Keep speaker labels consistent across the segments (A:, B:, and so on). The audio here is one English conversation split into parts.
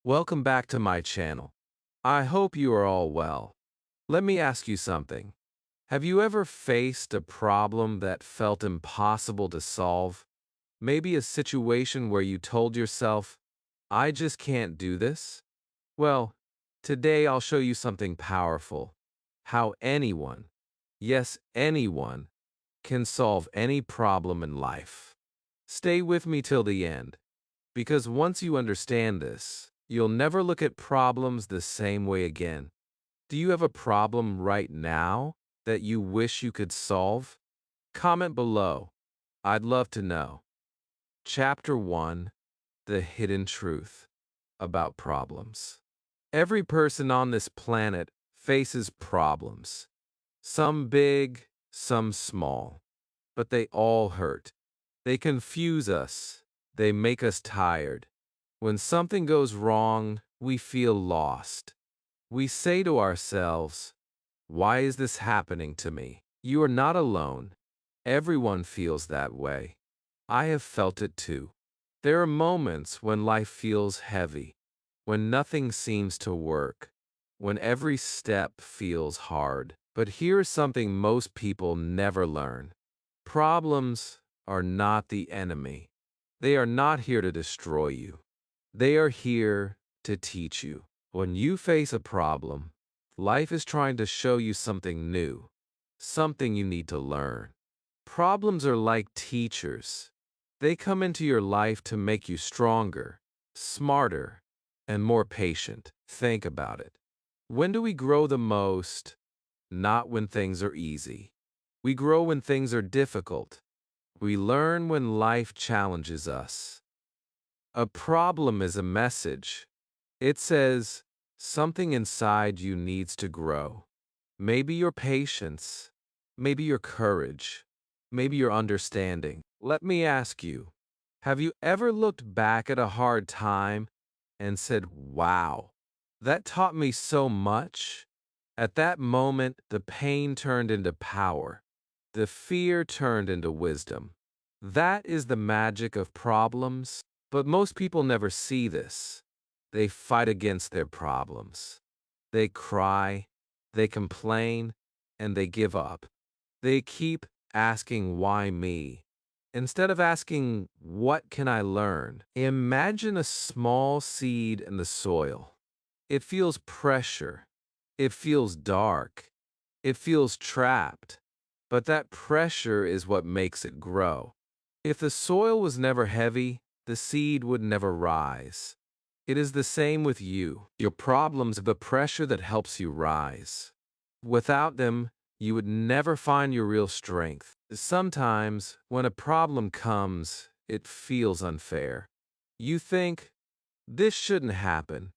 A: Welcome back to my channel. I hope you are all well. Let me ask you something. Have you ever faced a problem that felt impossible to solve? Maybe a situation where you told yourself, I just can't do this? Well, today I'll show you something powerful. How anyone, yes, anyone, can solve any problem in life. Stay with me till the end, because once you understand this, you'll never look at problems the same way again. Do you have a problem right now that you wish you could solve? Comment below. I'd love to know. Chapter 1: The Hidden Truth About Problems. Every person on this planet faces problems. Some big, some small. But they all hurt. They confuse us. They make us tired. When something goes wrong, we feel lost. We say to ourselves, why is this happening to me? You are not alone. Everyone feels that way. I have felt it too. There are moments when life feels heavy, when nothing seems to work, when every step feels hard. But here's something most people never learn. Problems are not the enemy. They are not here to destroy you. They are here to teach you. When you face a problem, life is trying to show you something new, something you need to learn. Problems are like teachers. They come into your life to make you stronger, smarter, and more patient. Think about it. When do we grow the most? Not when things are easy. We grow when things are difficult. We learn when life challenges us. A problem is a message. It says something inside you needs to grow. Maybe your patience, maybe your courage, maybe your understanding. Let me ask you, have you ever looked back at a hard time and said, wow, that taught me so much? At that moment, the pain turned into power. The fear turned into wisdom. That is the magic of problems. But most people never see this. They fight against their problems. They cry, they complain, and they give up. They keep asking, why me? Instead of asking, what can I learn? Imagine a small seed in the soil. It feels pressure. It feels dark. It feels trapped. But that pressure is what makes it grow. If the soil was never heavy, the seed would never rise. It is the same with you. Your problems are the pressure that helps you rise. Without them, you would never find your real strength. Sometimes, when a problem comes, it feels unfair. You think, this shouldn't happen.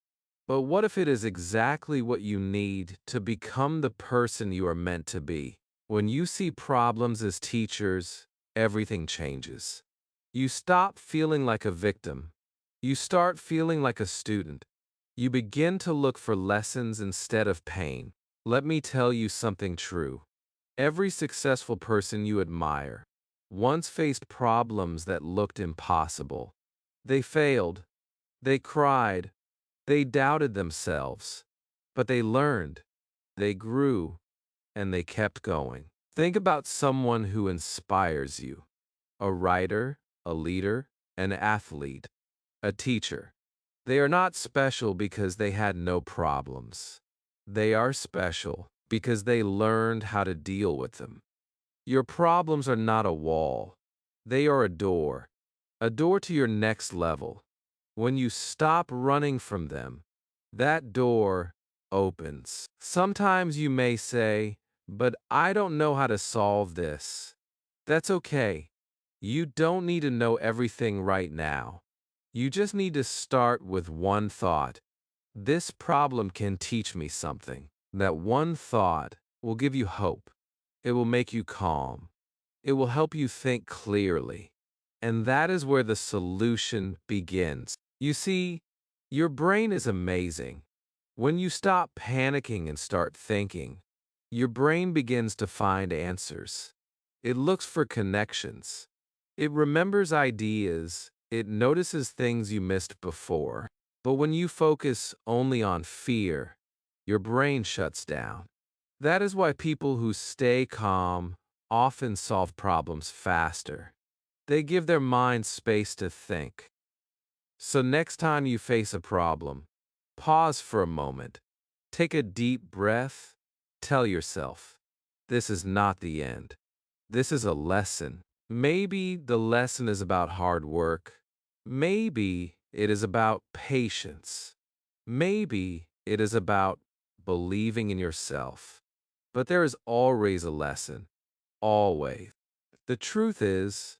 A: But what if it is exactly what you need to become the person you are meant to be? When you see problems as teachers, everything changes. You stop feeling like a victim. You start feeling like a student. You begin to look for lessons instead of pain. Let me tell you something true. Every successful person you admire once faced problems that looked impossible. They failed. They cried. They doubted themselves. But they learned. They grew. And they kept going. Think about someone who inspires you. A writer, a leader, an athlete, a teacher. They are not special because they had no problems. They are special because they learned how to deal with them. Your problems are not a wall. They are a door to your next level. When you stop running from them, that door opens. Sometimes you may say, but I don't know how to solve this. That's okay. You don't need to know everything right now. You just need to start with one thought. This problem can teach me something. That one thought will give you hope. It will make you calm. It will help you think clearly. And that is where the solution begins. You see, your brain is amazing. When you stop panicking and start thinking, your brain begins to find answers. It looks for connections. It remembers ideas. It notices things you missed before. But when you focus only on fear, your brain shuts down. That is why people who stay calm often solve problems faster. They give their mind space to think. So next time you face a problem, pause for a moment. Take a deep breath. Tell yourself, this is not the end. This is a lesson. Maybe the lesson is about hard work. Maybe it is about patience. Maybe it is about believing in yourself. But there is always a lesson. Always. The truth is,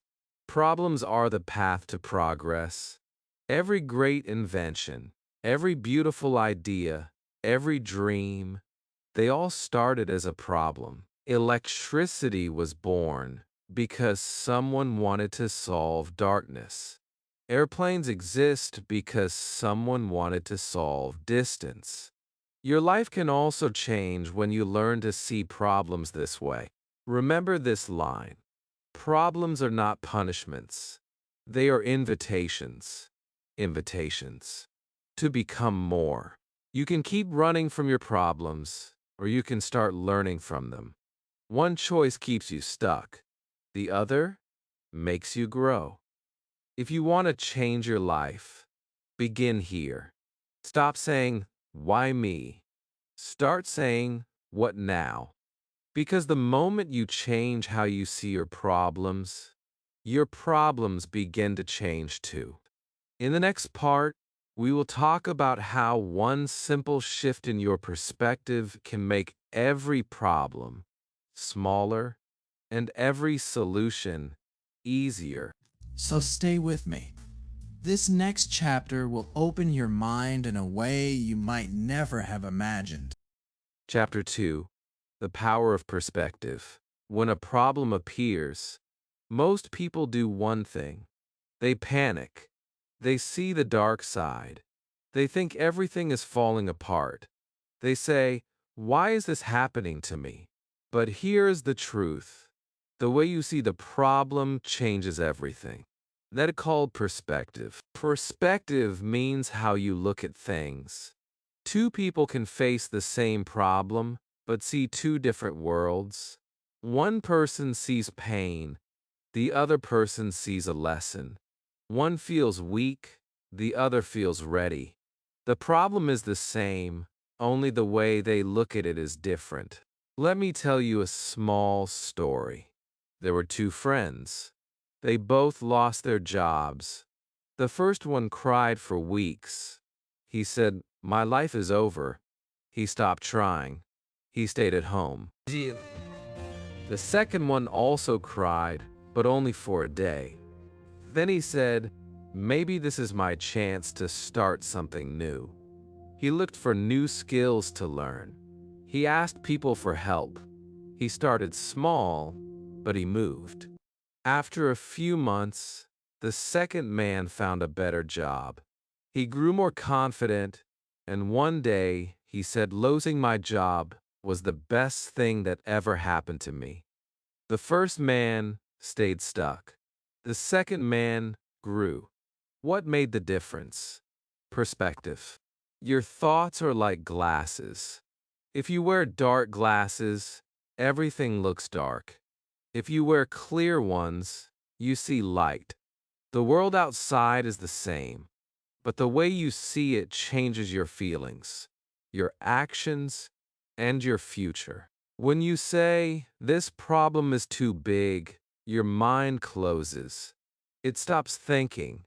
A: problems are the path to progress. Every great invention, every beautiful idea, every dream, they all started as a problem. Electricity was born because someone wanted to solve darkness. Airplanes exist because someone wanted to solve distance. Your life can also change when you learn to see problems this way. Remember this line: problems are not punishments, they are invitations. Invitations to become more. You can keep running from your problems, or you can start learning from them. One choice keeps you stuck, the other makes you grow. If you want to change your life, begin here. Stop saying, "Why me?" Start saying, "What now?" Because the moment you change how you see your problems begin to change too. In the next part, we will talk about how one simple shift in your perspective can make every problem smaller and every solution easier.
B: So stay with me. This next chapter will open your mind in a way you might never have imagined.
A: Chapter 2: The Power of Perspective. When a problem appears, most people do one thing: they panic. They see the dark side. They think everything is falling apart. They say, "Why is this happening to me?" But here's the truth: the way you see the problem changes everything. That is called perspective. Perspective means how you look at things. Two people can face the same problem, but see two different worlds. One person sees pain, the other person sees a lesson. One feels weak, the other feels ready. The problem is the same, only the way they look at it is different. Let me tell you a small story. There were two friends. They both lost their jobs. The first one cried for weeks. He said, "My life is over." He stopped trying. He stayed at home. The second one also cried, but only for a day. Then he said, "Maybe this is my chance to start something new." He looked for new skills to learn. He asked people for help. He started small, but he moved. After a few months, the second man found a better job. He grew more confident, and one day he said, "Losing my job was the best thing that ever happened to me." The first man stayed stuck. The second man grew. What made the difference? Perspective. Your thoughts are like glasses. If you wear dark glasses, everything looks dark. If you wear clear ones, you see light. The world outside is the same, but the way you see it changes your feelings, your actions, and your future. When you say, "This problem is too big," your mind closes. It stops thinking.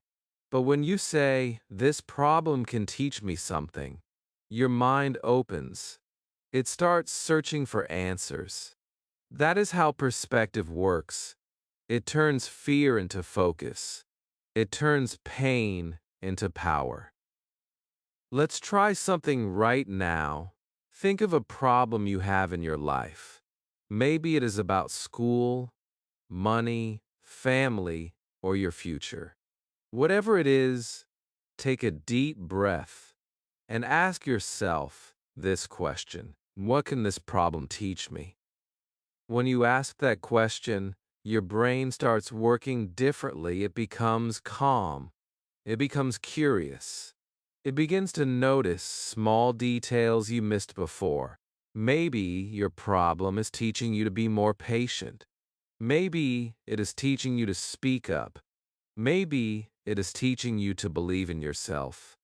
A: But when you say, "This problem can teach me something," your mind opens. It starts searching for answers. That is how perspective works. It turns fear into focus. It turns pain into power. Let's try something right now. Think of a problem you have in your life. Maybe it is about school, money, family, or your future. Whatever it is, take a deep breath and ask yourself this question: what can this problem teach me? When you ask that question, your brain starts working differently. It becomes calm. It becomes curious. It begins to notice small details you missed before. Maybe your problem is teaching you to be more patient. Maybe it is teaching you to speak up. Maybe it is teaching you to believe in yourself.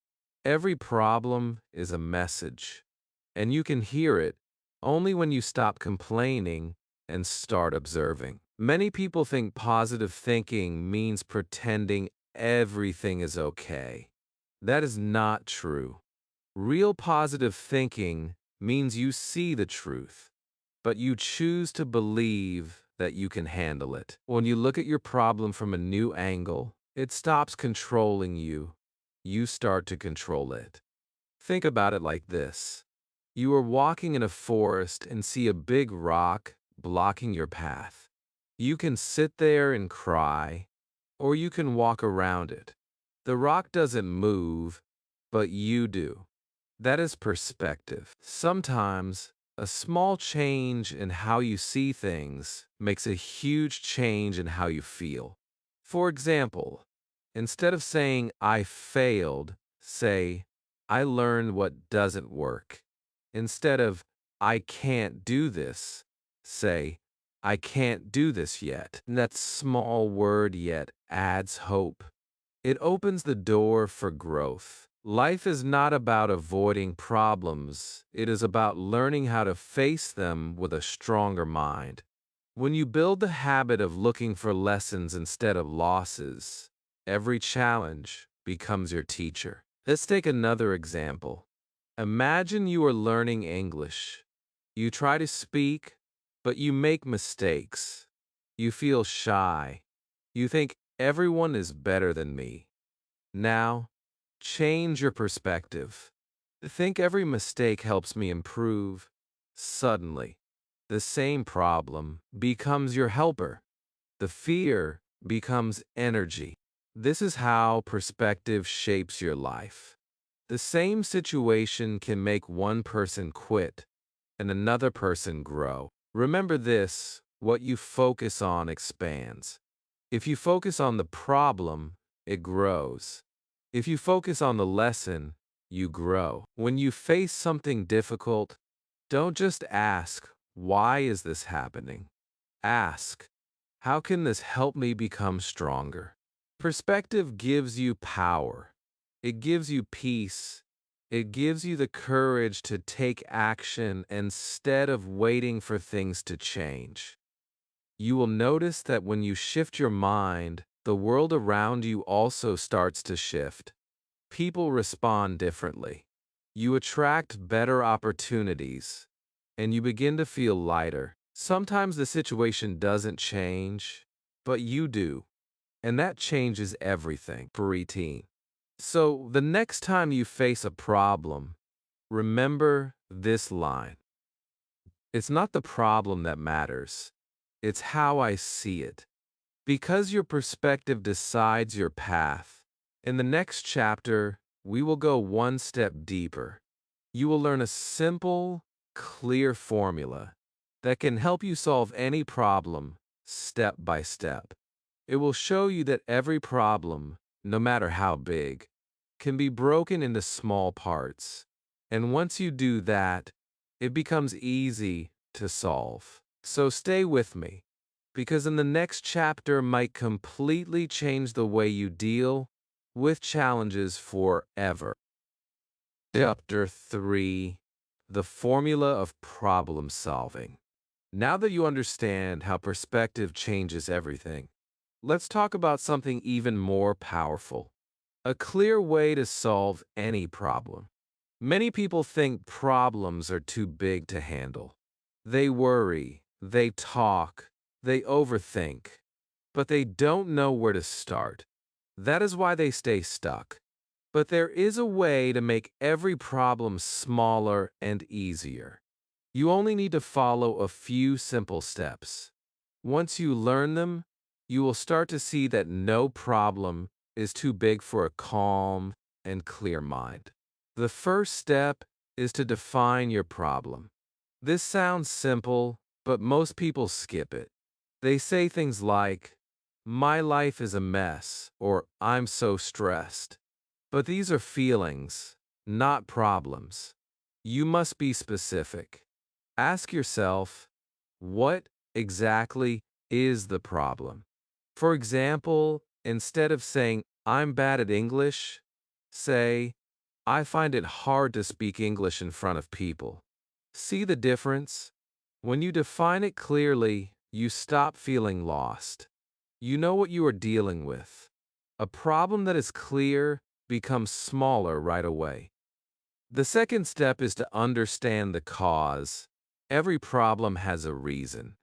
A: Every problem is a message, and you can hear it only when you stop complaining and start observing. Many people think positive thinking means pretending everything is okay. That is not true. Real positive thinking means you see the truth, but you choose to believe that you can handle it. When you look at your problem from a new angle, it stops controlling you. You start to control it. Think about it like this. You are walking in a forest and see a big rock blocking your path. You can sit there and cry, or you can walk around it. The rock doesn't move, but you do. That is perspective. Sometimes a small change in how you see things makes a huge change in how you feel. For example, instead of saying, I failed, say, I learned what doesn't work. Instead of, I can't do this, say, I can't do this yet. And that small word yet adds hope. It opens the door for growth. Life is not about avoiding problems. It is about learning how to face them with a stronger mind. When you build the habit of looking for lessons instead of losses, every challenge becomes your teacher. Let's take another example. Imagine you are learning English. You try to speak, but you make mistakes. You feel shy. You think everyone is better than me. Now, change your perspective. Think every mistake helps me improve. Suddenly, the same problem becomes your helper. The fear becomes energy. This is how perspective shapes your life. The same situation can make one person quit and another person grow. Remember this, what you focus on expands. If you focus on the problem, it grows. If you focus on the lesson, you grow. When you face something difficult, don't just ask, why is this happening? Ask, how can this help me become stronger? Perspective gives you power. It gives you peace. It gives you the courage to take action instead of waiting for things to change. You will notice that when you shift your mind, the world around you also starts to shift. People respond differently. You attract better opportunities, and you begin to feel lighter. Sometimes the situation doesn't change, but you do, and that changes everything for routine. So the next time you face a problem, remember this line. It's not the problem that matters. It's how I see it. Because your perspective decides your path. In the next chapter, we will go one step deeper. You will learn a simple, clear formula that can help you solve any problem step by step. It will show you that every problem, no matter how big, can be broken into small parts. And once you do that, it becomes easy to solve. So stay with me, because in the next chapter might completely change the way you deal with challenges forever. Chapter 3: The Formula of Problem Solving. Now that you understand how perspective changes everything, let's talk about something even more powerful: a clear way to solve any problem. Many people think problems are too big to handle. They worry, they talk, they overthink, but they don't know where to start. That is why they stay stuck. But there is a way to make every problem smaller and easier. You only need to follow a few simple steps. Once you learn them, you will start to see that no problem is too big for a calm and clear mind. The first step is to define your problem. This sounds simple, but most people skip it. They say things like, my life is a mess, or I'm so stressed. But these are feelings, not problems. You must be specific. Ask yourself, what exactly is the problem? For example, instead of saying, I'm bad at English, say, I find it hard to speak English in front of people. See the difference? When you define it clearly, you stop feeling lost. You know what you are dealing with. A problem that is clear becomes smaller right away. The second step is to understand the cause. Every problem has a reason.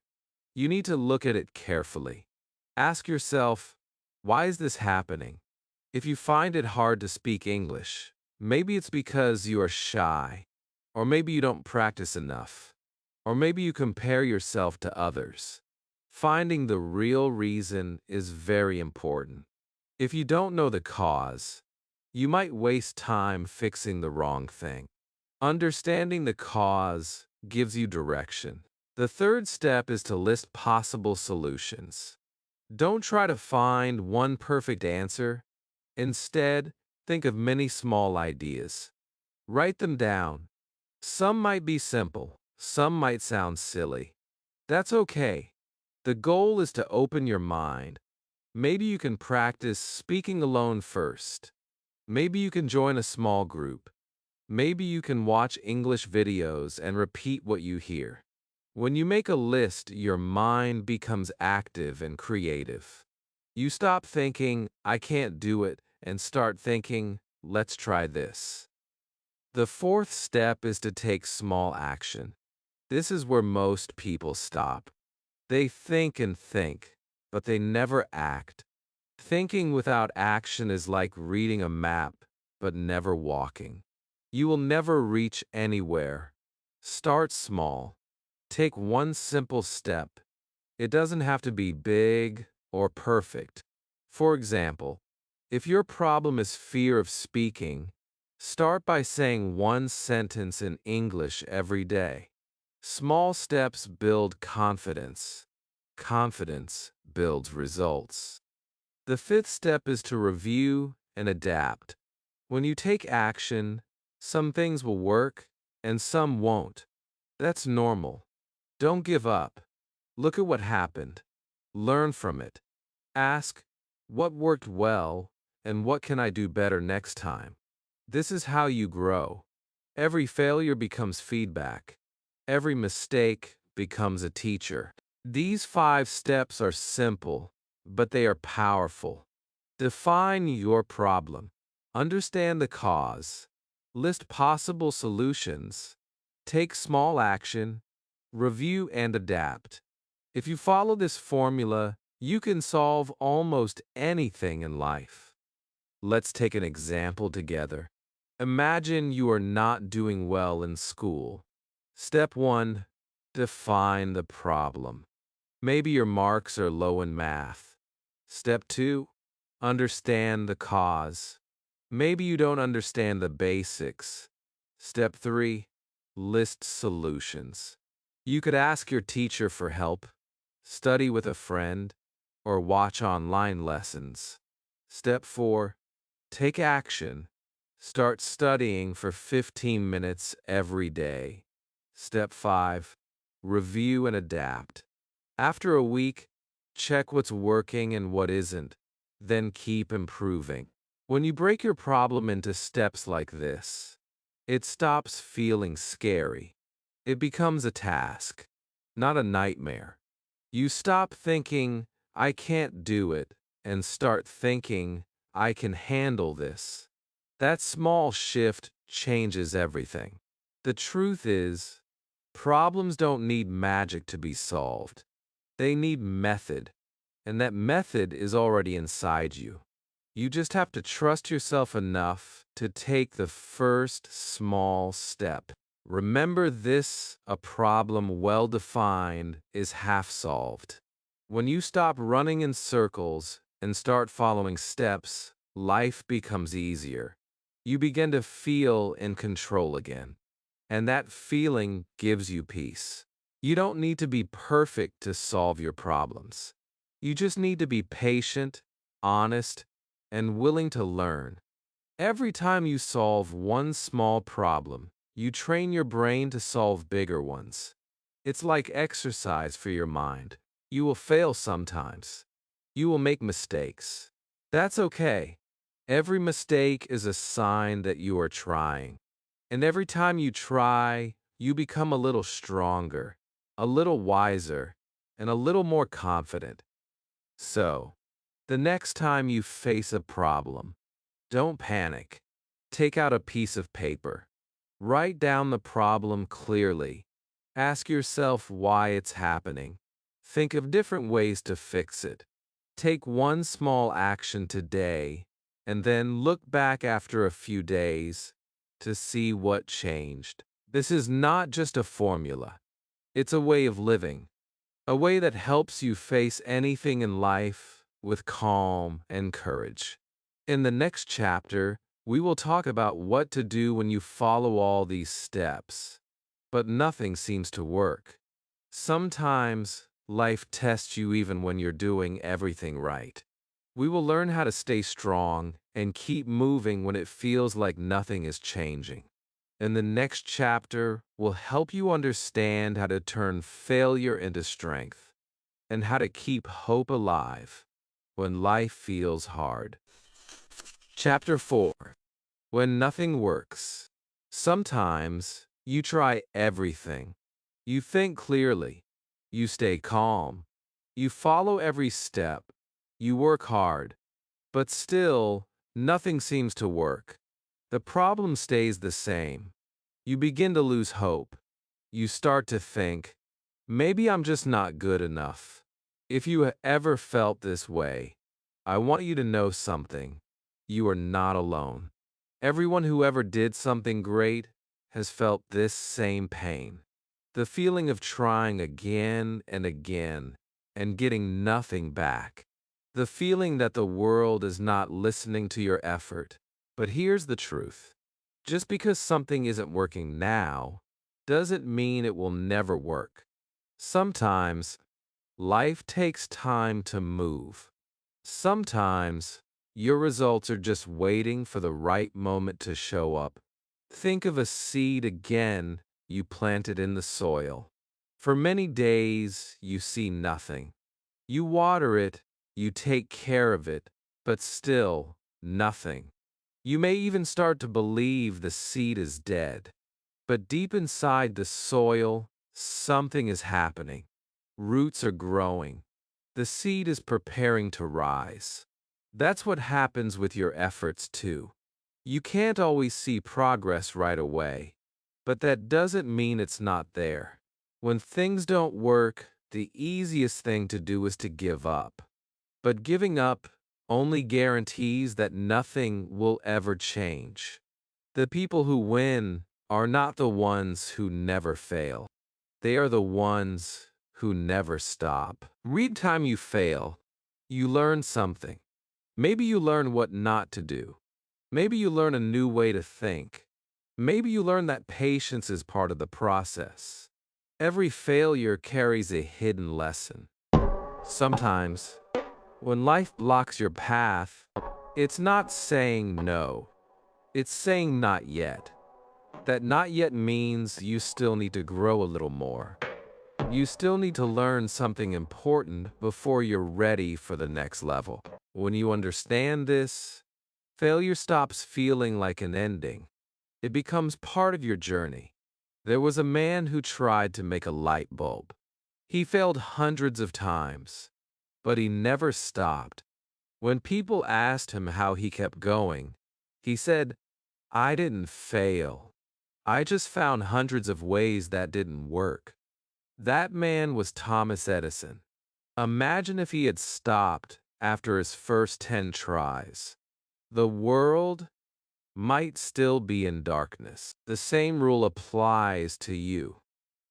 A: You need to look at it carefully. Ask yourself, why is this happening? If you find it hard to speak English, maybe it's because you are shy, or maybe you don't practice enough, or maybe you compare yourself to others. Finding the real reason is very important. If you don't know the cause, you might waste time fixing the wrong thing. Understanding the cause gives you direction. The third step is to list possible solutions. Don't try to find one perfect answer. Instead, think of many small ideas. Write them down. Some might be simple, some might sound silly. That's okay. The goal is to open your mind. Maybe you can practice speaking alone first. Maybe you can join a small group. Maybe you can watch English videos and repeat what you hear. When you make a list, your mind becomes active and creative. You stop thinking, I can't do it, and start thinking, let's try this. The fourth step is to take small action. This is where most people stop. They think and think, but they never act. Thinking without action is like reading a map, but never walking. You will never reach anywhere. Start small. Take one simple step. It doesn't have to be big or perfect. For example, if your problem is fear of speaking, start by saying one sentence in English every day. Small steps build confidence. Confidence builds results. The fifth step is to review and adapt. When you take action, some things will work and some won't. That's normal. Don't give up. Look at what happened. Learn from it. Ask, what worked well and what can I do better next time? This is how you grow. Every failure becomes feedback. Every mistake becomes a teacher. These 5 steps are simple, but they are powerful. Define your problem. Understand the cause. List possible solutions. Take small action. Review and adapt. If you follow this formula, you can solve almost anything in life. Let's take an example together. Imagine you are not doing well in school. Step 1. Define the problem. Maybe your marks are low in math. Step 2. Understand the cause. Maybe you don't understand the basics. Step 3. List solutions. You could ask your teacher for help, study with a friend, or watch online lessons. Step 4. Take action. Start studying for 15 minutes every day. Step 5. Review and adapt. After a week, check what's working and what isn't, then keep improving. When you break your problem into steps like this, it stops feeling scary. It becomes a task, not a nightmare. You stop thinking, I can't do it, and start thinking, I can handle this. That small shift changes everything. The truth is, problems don't need magic to be solved. They need method, and that method is already inside you. You just have to trust yourself enough to take the first small step. Remember this, a problem well defined is half solved. When you stop running in circles and start following steps, life becomes easier. You begin to feel in control again, and that feeling gives you peace. You don't need to be perfect to solve your problems. You just need to be patient, honest, and willing to learn. Every time you solve one small problem, you train your brain to solve bigger ones. It's like exercise for your mind. You will fail sometimes. You will make mistakes. That's okay. Every mistake is a sign that you are trying. And every time you try, you become a little stronger, a little wiser, and a little more confident. So, the next time you face a problem, don't panic. Take out a piece of paper. Write down the problem clearly. Ask yourself why it's happening. Think of different ways to fix it. Take one small action today, and then look back after a few days to see what changed. This is not just a formula, it's a way of living, a way that helps you face anything in life with calm and courage. In the next chapter, we will talk about what to do when you follow all these steps, but nothing seems to work. Sometimes, life tests you even when you're doing everything right. We will learn how to stay strong and keep moving when it feels like nothing is changing. And the next chapter will help you understand how to turn failure into strength and how to keep hope alive when life feels hard. Chapter 4. When nothing works. Sometimes you try everything. You think clearly. You stay calm. You follow every step. You work hard. But still, nothing seems to work. The problem stays the same. You begin to lose hope. You start to think, maybe I'm just not good enough. If you ever felt this way, I want you to know something. You are not alone. Everyone who ever did something great has felt this same pain. The feeling of trying again and again and getting nothing back. The feeling that the world is not listening to your effort. But here's the truth. Just because something isn't working now doesn't mean it will never work. Sometimes life takes time to move. Sometimes your results are just waiting for the right moment to show up. Think of a seed again you planted in the soil. For many days you see nothing. You water it, you take care of it, but still nothing. You may even start to believe the seed is dead. But deep inside the soil, something is happening. Roots are growing. The seed is preparing to rise. That's what happens with your efforts, too. You can't always see progress right away, but that doesn't mean it's not there. When things don't work, the easiest thing to do is to give up. But giving up only guarantees that nothing will ever change. The people who win are not the ones who never fail. They are the ones who never stop. Every time you fail, you learn something. Maybe you learn what not to do. Maybe you learn a new way to think. Maybe you learn that patience is part of the process. Every failure carries a hidden lesson. Sometimes, when life blocks your path, it's not saying no. It's saying not yet. That not yet means you still need to grow a little more. You still need to learn something important before you're ready for the next level. When you understand this, failure stops feeling like an ending. It becomes part of your journey. There was a man who tried to make a light bulb. He failed hundreds of times, but he never stopped. When people asked him how he kept going, he said, I didn't fail. I just found hundreds of ways that didn't work. That man was Thomas Edison. Imagine if he had stopped after his first 10 tries. The world might still be in darkness. The same rule applies to you.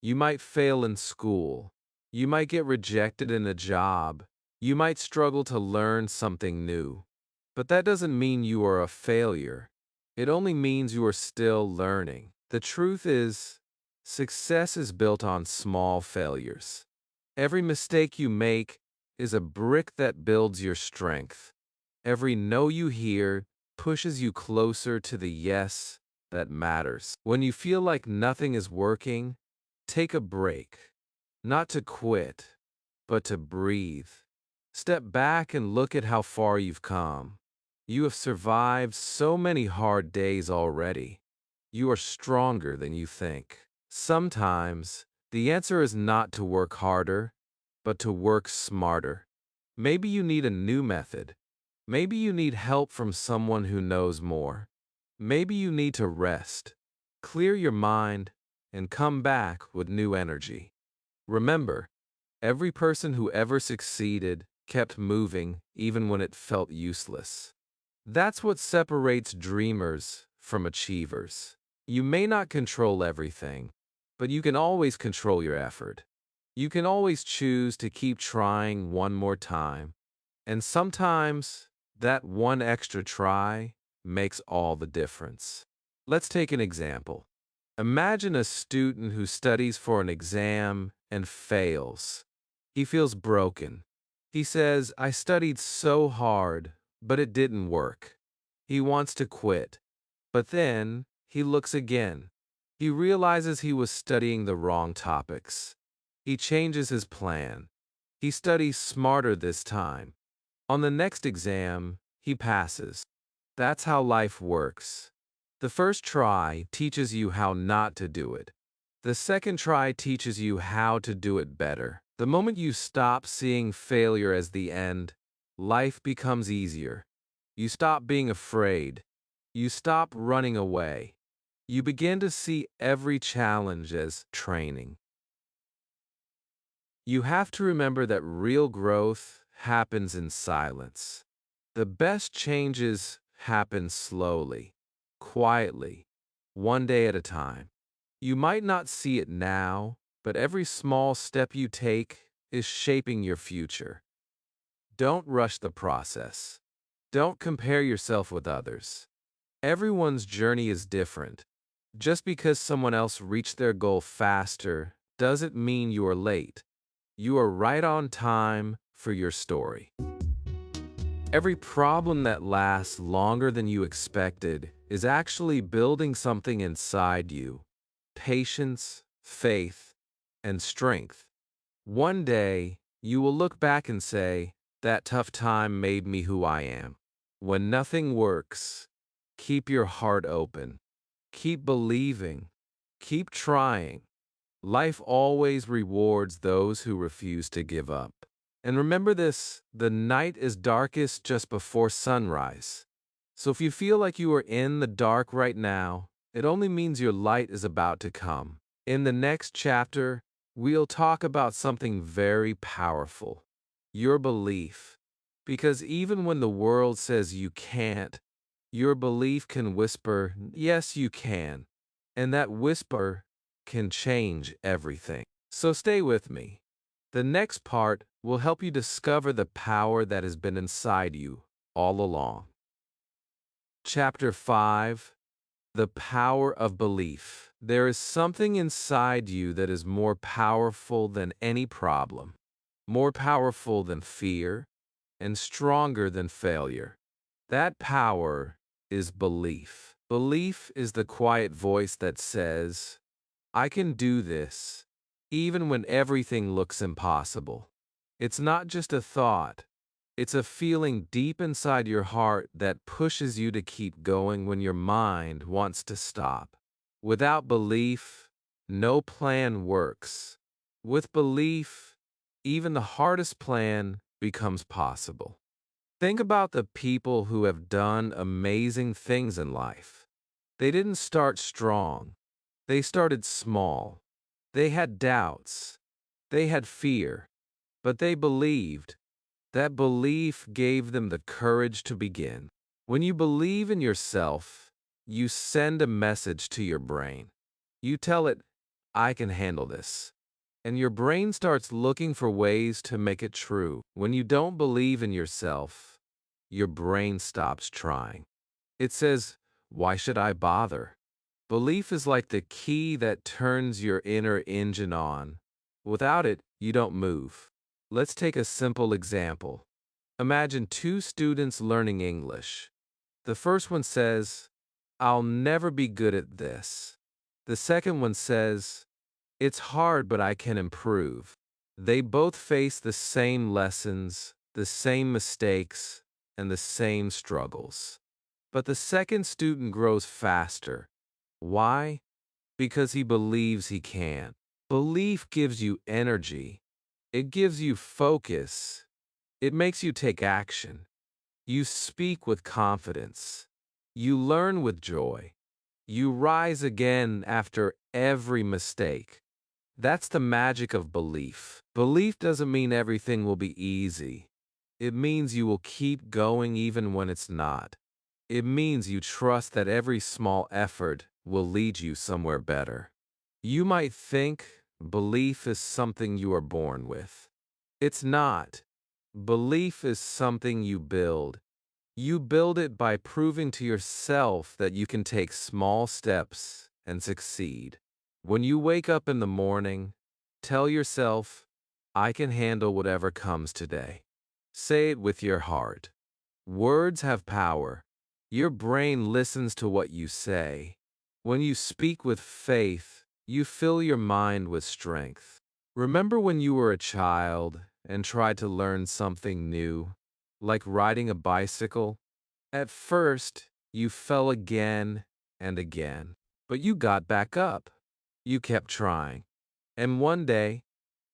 A: You might fail in school. You might get rejected in a job. You might struggle to learn something new. But that doesn't mean you are a failure. It only means you are still learning. The truth is, success is built on small failures. Every mistake you make is a brick that builds your strength. Every no you hear pushes you closer to the yes that matters. When you feel like nothing is working, take a break. Not to quit, but to breathe. Step back and look at how far you've come. You have survived so many hard days already. You are stronger than you think. Sometimes, the answer is not to work harder, but to work smarter. Maybe you need a new method. Maybe you need help from someone who knows more. Maybe you need to rest, clear your mind, and come back with new energy. Remember, every person who ever succeeded kept moving even when it felt useless. That's what separates dreamers from achievers. You may not control everything, but you can always control your effort. You can always choose to keep trying one more time. And sometimes that one extra try makes all the difference. Let's take an example. Imagine a student who studies for an exam and fails. He feels broken. He says, "I studied so hard, but it didn't work." He wants to quit. But then he looks again. He realizes he was studying the wrong topics. He changes his plan. He studies smarter this time. On the next exam, he passes. That's how life works. The first try teaches you how not to do it. The second try teaches you how to do it better. The moment you stop seeing failure as the end, life becomes easier. You stop being afraid. You stop running away. You begin to see every challenge as training. You have to remember that real growth happens in silence. The best changes happen slowly, quietly, one day at a time. You might not see it now, but every small step you take is shaping your future. Don't rush the process. Don't compare yourself with others. Everyone's journey is different. Just because someone else reached their goal faster doesn't mean you are late. You are right on time for your story. Every problem that lasts longer than you expected is actually building something inside you: patience, faith, and strength. One day, you will look back and say, "That tough time made me who I am." When nothing works, keep your heart open. Keep believing. Keep trying. Life always rewards those who refuse to give up. And remember this: the night is darkest just before sunrise. So if you feel like you are in the dark right now, it only means your light is about to come. In the next chapter, we'll talk about something very powerful: your belief. Because even when the world says you can't, your belief can whisper, "Yes, you can." And that whisper can change everything. So stay with me. The next part will help you discover the power that has been inside you all along. Chapter 5: The Power of Belief. There is something inside you that is more powerful than any problem, more powerful than fear, and stronger than failure. That power is belief. Belief is the quiet voice that says, "I can do this," even when everything looks impossible. It's not just a thought. It's a feeling deep inside your heart that pushes you to keep going when your mind wants to stop. Without belief, no plan works. With belief, even the hardest plan becomes possible. Think about the people who have done amazing things in life. They didn't start strong. They started small. They had doubts. They had fear. But they believed. That belief gave them the courage to begin. When you believe in yourself, you send a message to your brain. You tell it, "I can handle this." And your brain starts looking for ways to make it true. When you don't believe in yourself, your brain stops trying. It says, "Why should I bother?" Belief is like the key that turns your inner engine on. Without it, you don't move. Let's take a simple example. Imagine two students learning English. The first one says, I'll never be good at this. The second one says, it's hard, but I can improve. They both face the same lessons, the same mistakes, and the same struggles. But the second student grows faster. Why? Because he believes he can. Belief gives you energy. It gives you focus. It makes you take action. You speak with confidence. You learn with joy. You rise again after every mistake. That's the magic of belief. Belief doesn't mean everything will be easy. It means you will keep going even when it's not. It means you trust that every small effort will lead you somewhere better. You might think belief is something you are born with. It's not. Belief is something you build. You build it by proving to yourself that you can take small steps and succeed. When you wake up in the morning, tell yourself, I can handle whatever comes today. Say it with your heart. Words have power. Your brain listens to what you say. When you speak with faith, you fill your mind with strength. Remember when you were a child and tried to learn something new, like riding a bicycle? At first, you fell again and again, but you got back up. You kept trying. And one day,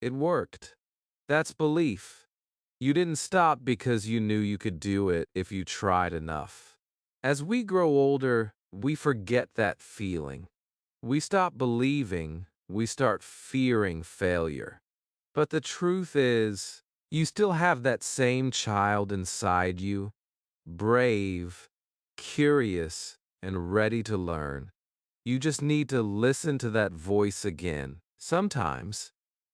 A: it worked. That's belief. You didn't stop because you knew you could do it if you tried enough. As we grow older, we forget that feeling. We stop believing, we start fearing failure. But the truth is, you still have that same child inside you, brave, curious, and ready to learn. You just need to listen to that voice again. Sometimes,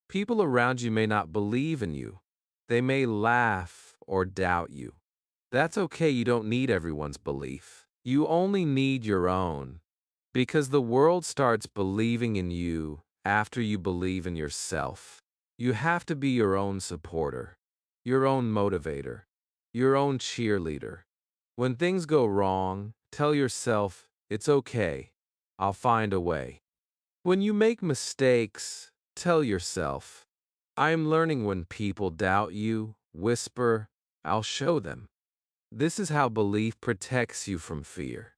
A: people around you may not believe in you. They may laugh or doubt you. That's okay, you don't need everyone's belief. You only need your own. Because the world starts believing in you after you believe in yourself. You have to be your own supporter, your own motivator, your own cheerleader. When things go wrong, tell yourself, it's okay, I'll find a way. When you make mistakes, tell yourself, I'm learning. When people doubt you, whisper, I'll show them. This is how belief protects you from fear.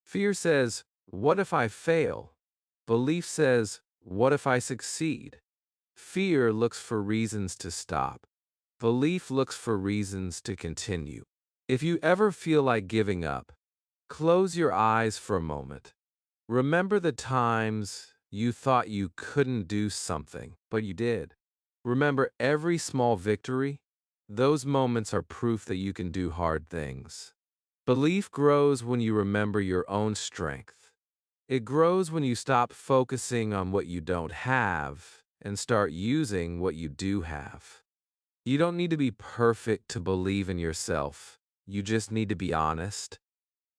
A: Fear says, what if I fail? Belief says, what if I succeed? Fear looks for reasons to stop. Belief looks for reasons to continue. If you ever feel like giving up, close your eyes for a moment. Remember the times you thought you couldn't do something, but you did. Remember every small victory. Those moments are proof that you can do hard things. Belief grows when you remember your own strength. It grows when you stop focusing on what you don't have and start using what you do have. You don't need to be perfect to believe in yourself. You just need to be honest.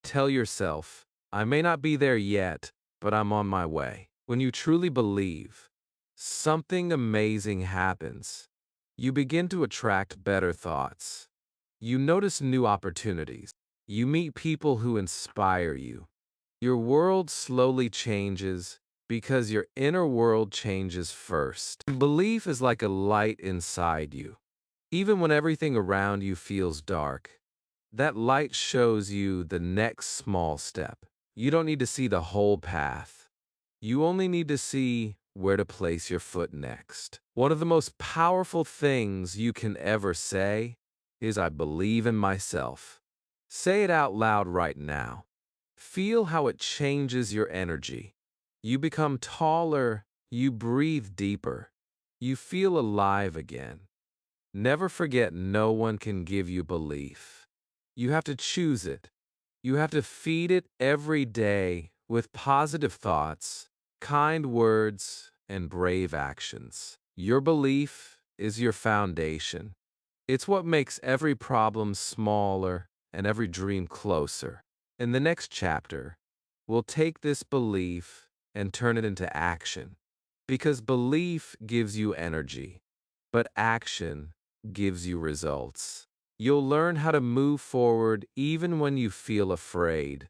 A: Tell yourself, I may not be there yet, but I'm on my way. When you truly believe, something amazing happens. You begin to attract better thoughts. You notice new opportunities. You meet people who inspire you. Your world slowly changes because your inner world changes first. Belief is like a light inside you. Even when everything around you feels dark, that light shows you the next small step. You don't need to see the whole path. You only need to see where to place your foot next. One of the most powerful things you can ever say is, I believe in myself. Say it out loud right now. Feel how it changes your energy. You become taller, you breathe deeper, you feel alive again. Never forget, no one can give you belief. You have to choose it. You have to feed it every day with positive thoughts, kind words, and brave actions. Your belief is your foundation. It's what makes every problem smaller and every dream closer. In the next chapter, we'll take this belief and turn it into action. Because belief gives you energy, but action gives you results. You'll learn how to move forward even when you feel afraid,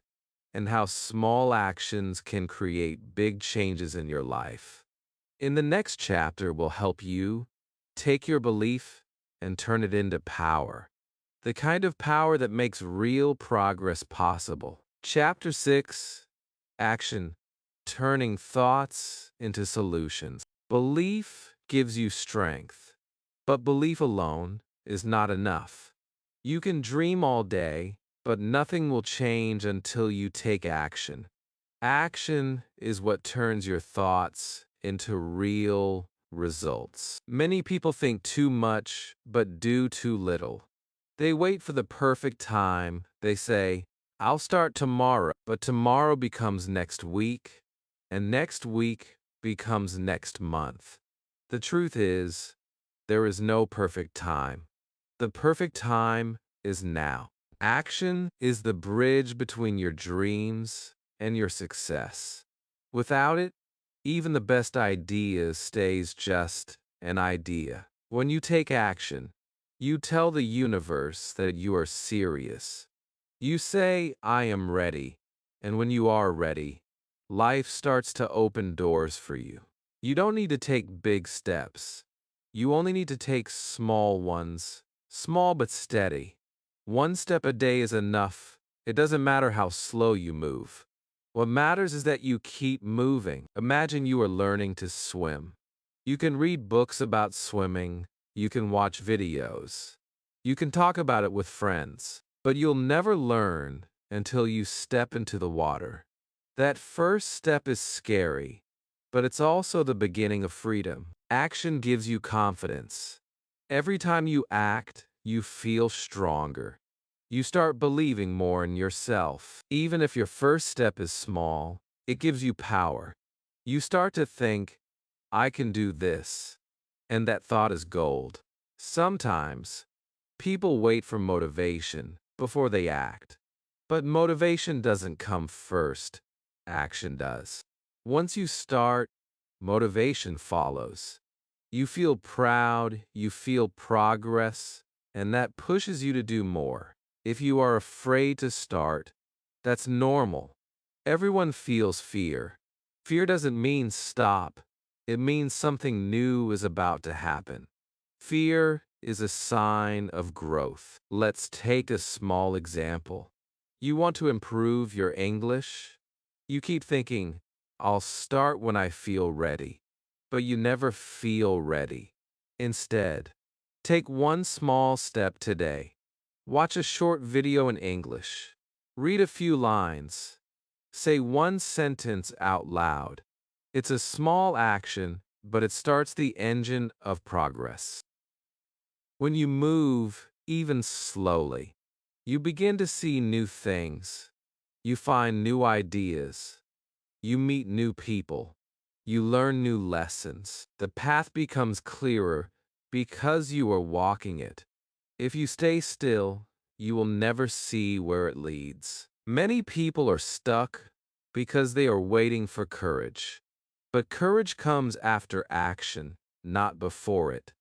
A: and how small actions can create big changes in your life. In the next chapter, we'll help you take your belief and turn it into power, the kind of power that makes real progress possible. Chapter 6: Action: Turning Thoughts into Solutions. Belief gives you strength, but belief alone is not enough. You can dream all day, but nothing will change until you take action. Action is what turns your thoughts into real results. Many people think too much but do too little. They wait for the perfect time. They say, I'll start tomorrow, but tomorrow becomes next week, and next week becomes next month. The truth is, there is no perfect time. The perfect time is now. Action is the bridge between your dreams and your success. Without it, even the best idea stays just an idea. When you take action, you tell the universe that you are serious. You say, I am ready. And when you are ready, life starts to open doors for you. You don't need to take big steps. You only need to take small ones, small but steady. One step a day is enough. It doesn't matter how slow you move. What matters is that you keep moving. Imagine you are learning to swim. You can read books about swimming. You can watch videos. You can talk about it with friends. But you'll never learn until you step into the water. That first step is scary, but it's also the beginning of freedom. Action gives you confidence. Every time you act, you feel stronger. You start believing more in yourself. Even if your first step is small, it gives you power. You start to think, I can do this. And that thought is gold. Sometimes, people wait for motivation before they act. But motivation doesn't come first. Action does. Once you start, motivation follows. You feel proud, you feel progress, and that pushes you to do more. If you are afraid to start, that's normal. Everyone feels fear. Fear doesn't mean stop. It means something new is about to happen. Fear is a sign of growth. Let's take a small example. You want to improve your English? You keep thinking, I'll start when I feel ready. But you never feel ready. Instead, take one small step today. Watch a short video in English. Read a few lines. Say one sentence out loud. It's a small action, but it starts the engine of progress. When you move, even slowly, you begin to see new things. You find new ideas. You meet new people. You learn new lessons. The path becomes clearer because you are walking it. If you stay still, you will never see where it leads. Many people are stuck because they are waiting for courage. But courage comes after action, not before it.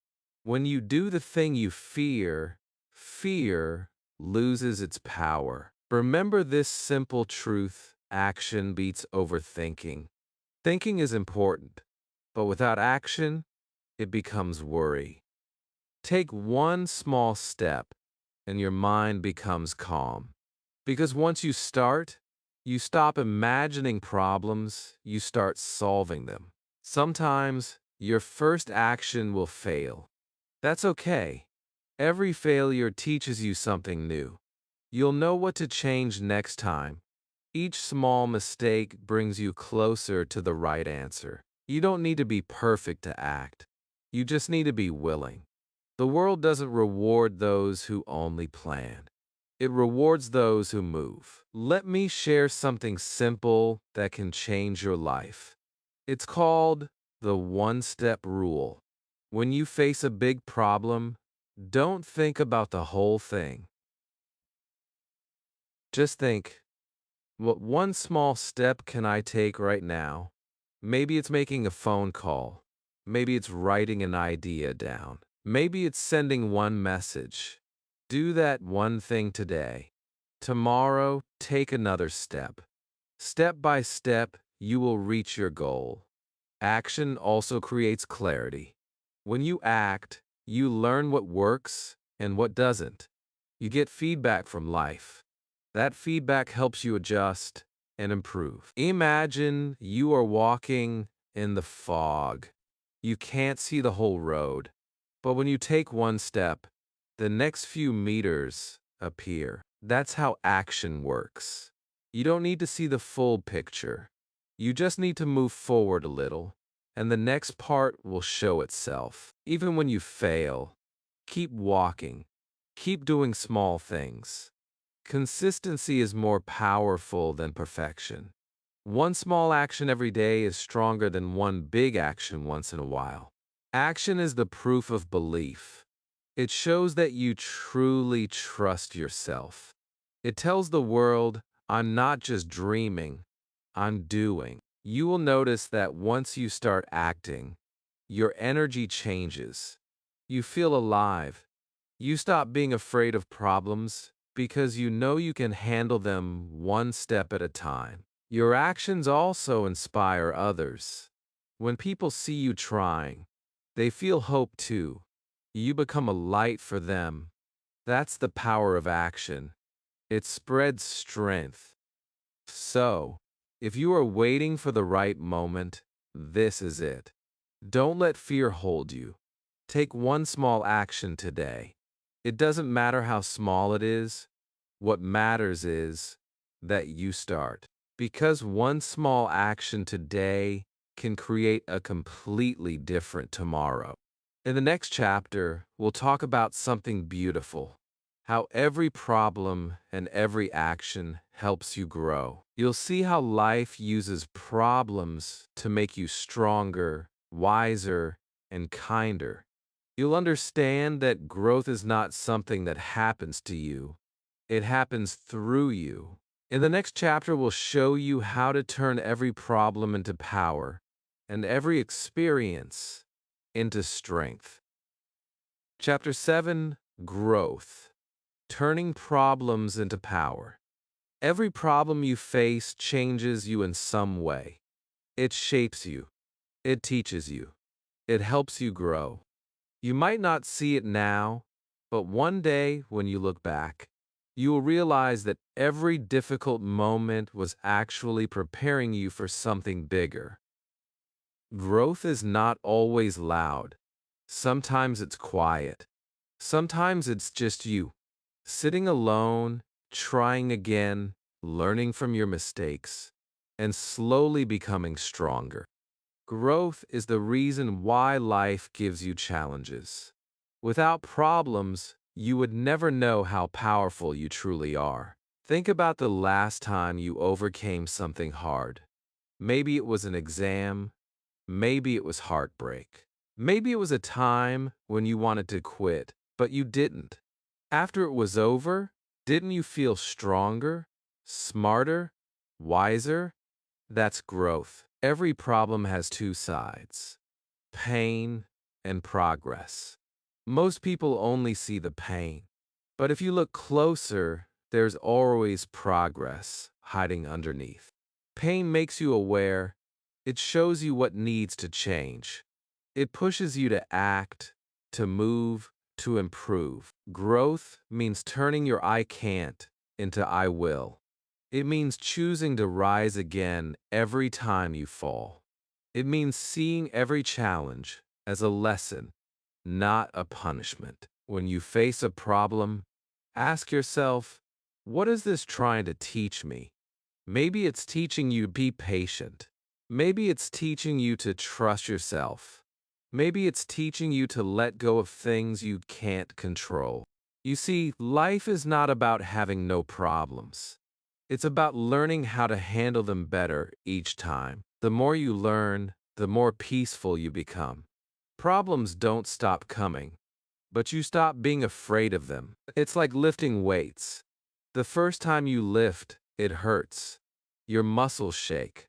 A: When you do the thing you fear, fear loses its power. Remember this simple truth: action beats overthinking. Thinking is important, but without action, it becomes worry. Take one small step, and your mind becomes calm. Because once you start, you stop imagining problems, you start solving them. Sometimes, your first action will fail. That's okay. Every failure teaches you something new. You'll know what to change next time. Each small mistake brings you closer to the right answer. You don't need to be perfect to act. You just need to be willing. The world doesn't reward those who only plan. It rewards those who move. Let me share something simple that can change your life. It's called the one-step rule. When you face a big problem, don't think about the whole thing. Just think, what one small step can I take right now? Maybe it's making a phone call. Maybe it's writing an idea down. Maybe it's sending one message. Do that one thing today. Tomorrow, take another step. Step by step, you will reach your goal. Action also creates clarity. When you act, you learn what works and what doesn't. You get feedback from life. That feedback helps you adjust and improve. Imagine you are walking in the fog. You can't see the whole road. But when you take one step, the next few meters appear. That's how action works. You don't need to see the full picture. You just need to move forward a little, and the next part will show itself. Even when you fail, keep walking. Keep doing small things. Consistency is more powerful than perfection. One small action every day is stronger than one big action once in a while. Action is the proof of belief. It shows that you truly trust yourself. It tells the world, I'm not just dreaming, I'm doing. You will notice that once you start acting, your energy changes. You feel alive. You stop being afraid of problems because you know you can handle them one step at a time. Your actions also inspire others. When people see you trying, they feel hope too. You become a light for them. That's the power of action. It spreads strength. So, if you are waiting for the right moment, this is it. Don't let fear hold you. Take one small action today. It doesn't matter how small it is. What matters is that you start. Because one small action today can create a completely different tomorrow. In the next chapter, we'll talk about something beautiful. How every problem and every action helps you grow. You'll see how life uses problems to make you stronger, wiser, and kinder. You'll understand that growth is not something that happens to you, it happens through you. In the next chapter, we'll show you how to turn every problem into power and every experience into strength. Chapter 7, Growth. Turning problems into power. Every problem you face changes you in some way. It shapes you. It teaches you. It helps you grow. You might not see it now, but one day when you look back, you will realize that every difficult moment was actually preparing you for something bigger. Growth is not always loud. Sometimes it's quiet. Sometimes it's just you, sitting alone, trying again, learning from your mistakes, and slowly becoming stronger. Growth is the reason why life gives you challenges. Without problems, you would never know how powerful you truly are. Think about the last time you overcame something hard. Maybe it was an exam. Maybe it was heartbreak. Maybe it was a time when you wanted to quit, but you didn't. After it was over, didn't you feel stronger, smarter, wiser? That's growth. Every problem has two sides: pain and progress. Most people only see the pain, but if you look closer, there's always progress hiding underneath. Pain makes you aware. It shows you what needs to change. It pushes you to act, to move, to improve. Growth means turning your I can't into I will. It means choosing to rise again every time you fall. It means seeing every challenge as a lesson, not a punishment. When you face a problem, ask yourself, what is this trying to teach me? Maybe it's teaching you to be patient. Maybe it's teaching you to trust yourself. Maybe it's teaching you to let go of things you can't control. You see, life is not about having no problems. It's about learning how to handle them better each time. The more you learn, the more peaceful you become. Problems don't stop coming, but you stop being afraid of them. It's like lifting weights. The first time you lift, it hurts. Your muscles shake.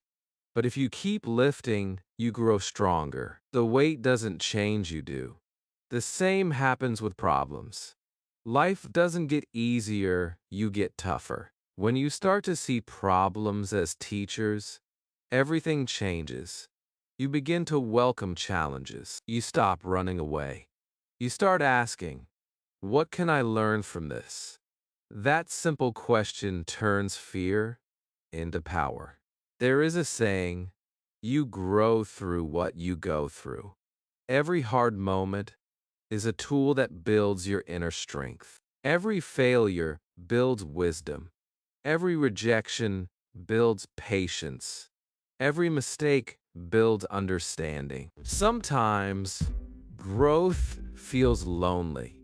A: But if you keep lifting, you grow stronger. The weight doesn't change, you do. The same happens with problems. Life doesn't get easier, you get tougher. When you start to see problems as teachers, everything changes. You begin to welcome challenges. You stop running away. You start asking, what can I learn from this? That simple question turns fear into power. There is a saying, you grow through what you go through. Every hard moment is a tool that builds your inner strength. Every failure builds wisdom. Every rejection builds patience. Every mistake builds understanding. Sometimes growth feels lonely.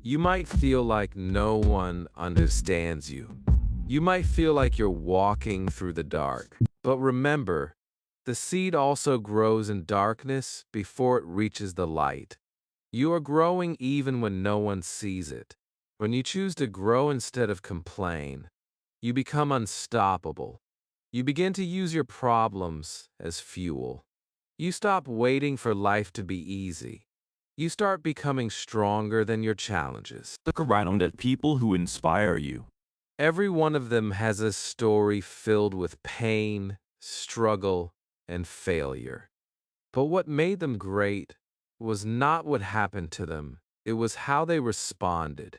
A: You might feel like no one understands you. You might feel like you're walking through the dark. But remember, the seed also grows in darkness before it reaches the light. You are growing even when no one sees it. When you choose to grow instead of complain, you become unstoppable. You begin to use your problems as fuel. You stop waiting for life to be easy. You start becoming stronger than your challenges.
C: Look around at people who inspire you.
A: Every one of them has a story filled with pain, struggle, and failure. But what made them great was not what happened to them, it was how they responded.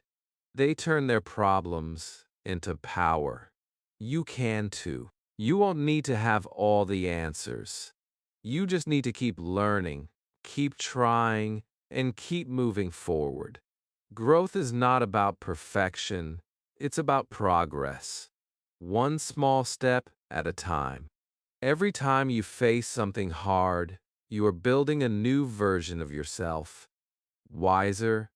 A: They turned their problems into power. You can too. You won't need to have all the answers. You just need to keep learning, keep trying, and keep moving forward. Growth is not about perfection, it's about progress. One small step at a time. Every time you face something hard, you are building a new version of yourself. Wiser,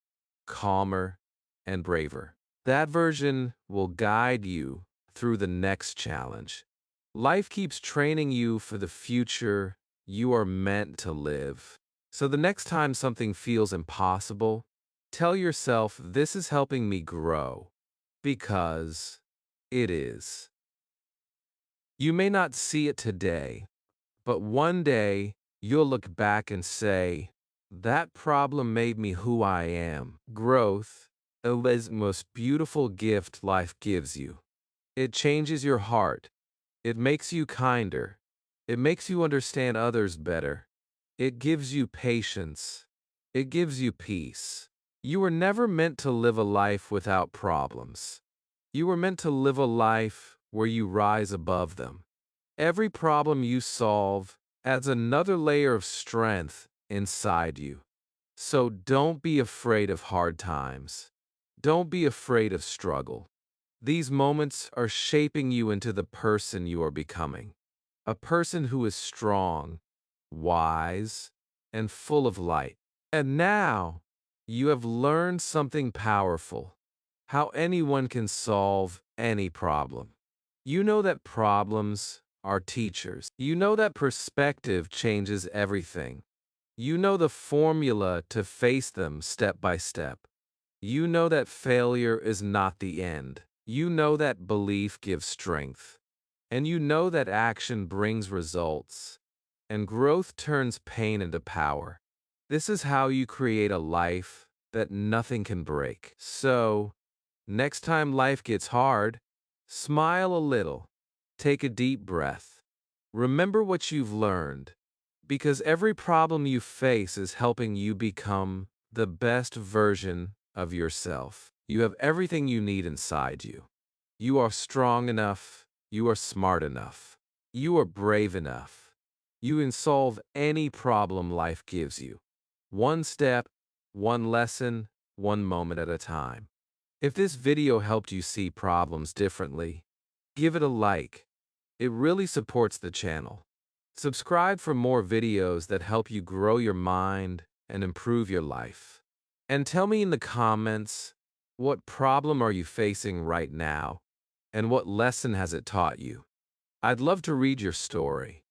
A: calmer, and braver. That version will guide you through the next challenge. Life keeps training you for the future you are meant to live. So the next time something feels impossible, tell yourself this is helping me grow. Because it is. You may not see it today, but one day you'll look back and say, that problem made me who I am. Growth is the most beautiful gift life gives you. It changes your heart. It makes you kinder. It makes you understand others better. It gives you patience. It gives you peace. You were never meant to live a life without problems. You were meant to live a life where you rise above them. Every problem you solve adds another layer of strength inside you. So don't be afraid of hard times. Don't be afraid of struggle. These moments are shaping you into the person you are becoming. A person who is strong, wise, and full of light. And now, you have learned something powerful. How anyone can solve any problem. You know that problems are teachers. You know that perspective changes everything. You know the formula to face them step by step. You know that failure is not the end. You know that belief gives strength. And you know that action brings results. And growth turns pain into power. This is how you create a life that nothing can break. So, next time life gets hard, smile a little. Take a deep breath. Remember what you've learned, because every problem you face is helping you become the best version of yourself. You have everything you need inside you. You are strong enough. You are smart enough. You are brave enough. You can solve any problem life gives you. One step, one lesson, one moment at a time. If this video helped you see problems differently, give it a like. It really supports the channel. Subscribe for more videos that help you grow your mind and improve your life. And tell me in the comments, what problem are you facing right now, and what lesson has it taught you? I'd love to read your story.